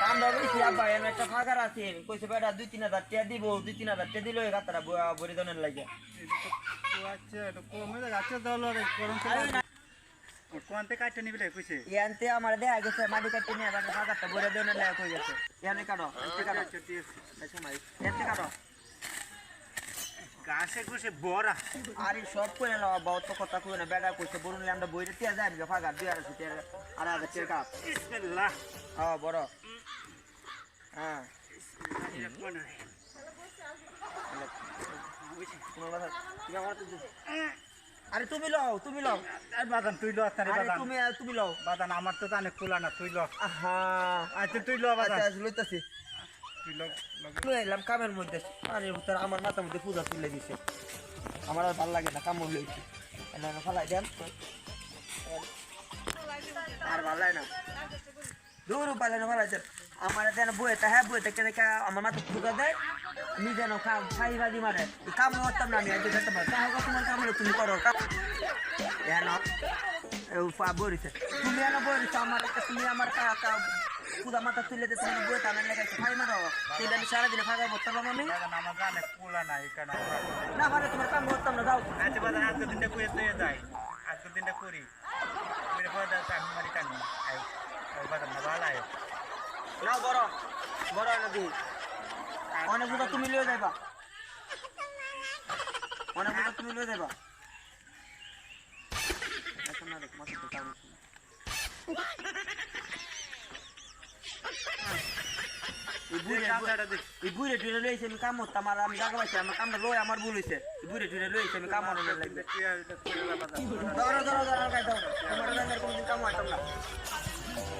কামটা বেশি আব্বা এমন একটা ফাঁকার আছেন কইছে বেটা 2-3 হাজার টাকা দিব 2-3 হাজার টাকা দিল এই গাতাটা বড়ি দনের লাগে আচ্ছা এটা কমে যাচ্ছে দল গরম কোনতে কাটতে নিবি কইছে ইয়ানতে আমার দেয়া গেছে মাটি কাটতে নিয়ে আবার ফাঁকাটা বড়ি দনের লাগে কই গেছে ইয়ানে কাটো এতে কাটো সময় এতে কাটো গাছে গুছে বড়া আরে সব করে নাও বহুত কথা কই না বেটা কইছে বরুন আমরা বইরে তিয়া যাই আমি ফাঁকা 2,500 টাকা আর আগে টাকা বিসমিল্লাহ হ্যাঁ বড় হ্যাঁ আরে তুমি লও বাদান তুই লো আরে আরে বাদান তুমি লও বাদান আমার তো জানে খোলা না তুই লো হ্যাঁ আচ্ছা তুই লো বাদান আচ্ছা লইতাছি তুই লো লই এলাম কামের মধ্যে আরে তোর আমার মাথার মধ্যে পূজা তুলে দিছে আমার আর ভালো লাগে না কাম লইছি না না ফালাই দেন আর ভালো লাগে না দূর পালে না ফালাই দেন আমার দেন বইটা হ্যাঁ বইটা কেন আমার মাথা পূজা দেয় নিজে নাও খাই বাজি মারে কাম করতাম না আমি আজ যেতে পারতাম তোমার কাম হলো তুমি করো বলিছে তুমি এনে বলিছ আমার তুমি আমার পূজা মাথা তুলে দিতে বইটা আমি লেখাইছি খাই মারো তাহলে আমি সারাদিনে ফাঁকা করতাম আমি বাদান আমার জানে খোলা না এখানে না মানে তোমার কাম করতাম না যাও আচ্ছা বাদান আজকে দিনটা কই দিয়ে যাই আজকে দিনটা করি মেরে ফাদা টাইম মারি টানি আই বাদান না ভালো আয় না বড় নদী অনেক বুঝা তুমি লিয়ে যাইবা অনেক বুঝা তুমি লিয়ে যাইবা এখন না দেখ মাথা তো কাম এই বুড়ে টুরে লইছে আমি কাম করতাম আর আমি জায়গা পাইছি আমার কামটা লই আমার ভুল হইছে বুড়ে টুরে লইছে আমি কাম মনে লাগবে ধরো কাই দাও তোমার দাদার কোনদিন কাম হইতাম না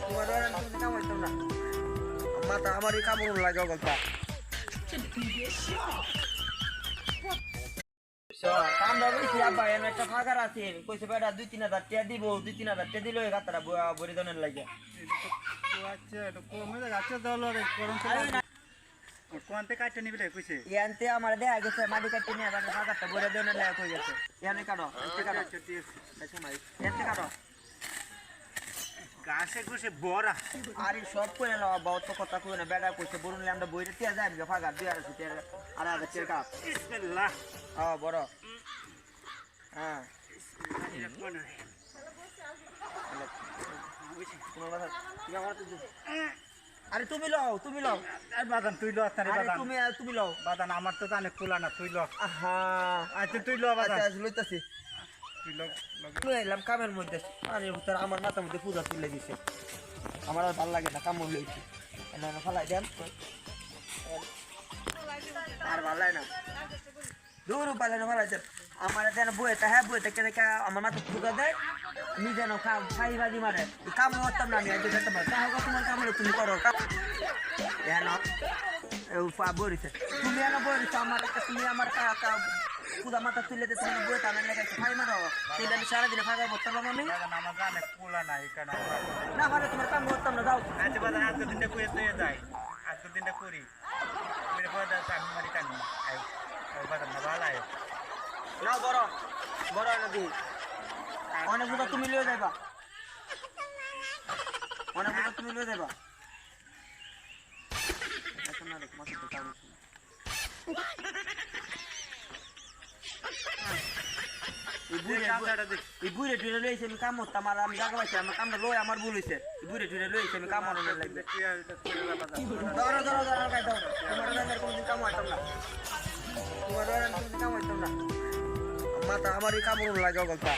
তোমার দাদার কোনদিন কাম হইতাম না মাথা আমারই কাম মনে লাগে গল্পটা কামটা বেশি আব্বা এমন একটা ফাঁকার আছেন কইছে বেটা 2-3 হাজার টাকা দিব 2-3 হাজার টাকা দিল এই গাতাটা বড়ি দনের লাগে আচ্ছা এটা কমে যাচ্ছে দল গরম কোনতে কাটতে নিবি কইছে ইয়ানতে আমার দেয়া গেছে মাটি কাটতে নিয়ে আবার ফাঁকাটা বড়ি দনের লাগে কই গেছে ইয়ানে কাটো এতে কাটো সময় এতে কাটো গাছে গুছে বড়া আরে সব করে নাও বহুত কথা কই না বেটা কইছে বরুন আমরা বইরে তিয়া যাই আমি ফাঁকা 2,500 টাকা আর আগে টাকা বিসমিল্লাহ হ্যাঁ বড় হ্যাঁ আরে তুমি লও আরে বাদান তুই লো আরে আরে বাদান তুমি লও বাদান আমার তো জানে খোলা না তুই লো হ্যাঁ আচ্ছা তুই লো বাদান আচ্ছা লইতাছি তুই লো লই এলাম কামের মধ্যে আরে তোর আমার মাথার মধ্যে পূজা তুলে দিছে আমার আর ভালো লাগে না কাম লইছি না না ফালাই দেন আর ভালো লাগে না দূর পালে না ফালাই দেন আমার দেন বইটা হ্যাঁ বইটা কেন আমার মাথা পূজা দেয় নিজে নাও খাই বাজি মারে কাম করতাম না আমি আজ যেতে পারতাম তোমার কাম হলো তুমি করো বলিছে তুমি এনে বলিছ তুমি আমার পূজা মাথা তুলে দিতে বইটা আমি লেখাইছি খাই মারো তাহলে আমি সারাদিনে ফাঁকা করতাম আমি বাদান আমার জানে খোলা না এখানে না মানে তোমার কাম করতাম না যাও আচ্ছা বাদান আজকে দিনটা কই দিয়ে যাই আজকে দিনটা করি মেরে ফাদা টাইম মারি টানি আই বাদান না ভালো আয় না বড় নদী অনেক বুঝা তুমি লিয়ে যাইবা এখন না দেখ মাথা তো কাম এই বুড়ে টুরে লইছে আমি কাম করতাম আর আমি জায়গা পাইছি আমার কামটা লই আমার ভুল হইছে বুড়ে টুরে লইছে আমি কাম মনে লাগবে ধরো কাই দাও তোমার দাদার কোনদিন কাম হইতাম না মাথা আমারই কাম মনে লাগে গল্পটা